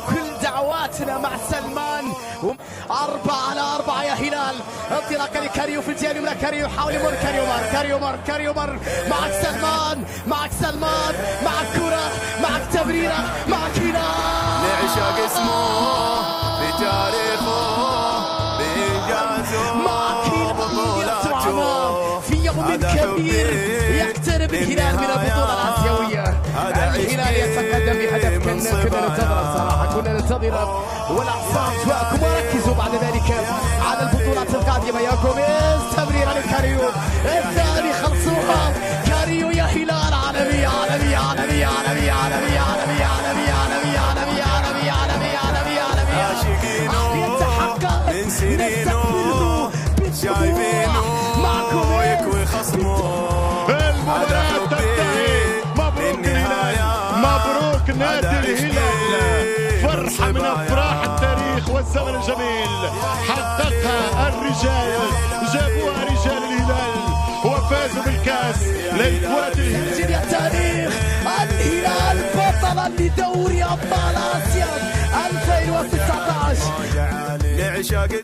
كل دعواتنا مع سلمان. 4-4 يا هلال. انطلاقه لكاريو في الجانب اليمنى. كاريو يحاول يمر. كاريو مر. معك سلمان. معك كرة. معك تمريرة. معك هلال. لعشاق اسمه بتاريخه بإنجازه معك هلال في يوم كبير يقترب الهلال من البطولة الآسيوية. الهلال يتقدم بهدف كنا ننتظره صراحة، كنا ننتظره. والأعصاب سواءكم وركزوا بعد ذلك على البطولات القادمة. يا جوميز تمريرة لكاريو الثاني. خلصوها كاريو يا هلال. عالمي عالمي عالمي عالمي عالمي عالمي عالمي عالمي عالمي عالمي عالمي عالمي عالمي عالمي يتحقق. من سنينه شايفينه يكوي خصمه. المباراة تنتهي. مبروك الهلال، مبروك نادي الهلال. فرحة من أفراح التاريخ والزمن الجميل حققها الرجال، جابوها رجال الهلال وفازوا بالكاس للكرة الهلال. سجل التاريخ. الهلال بطلا لدوري أبطال آسيا 2019.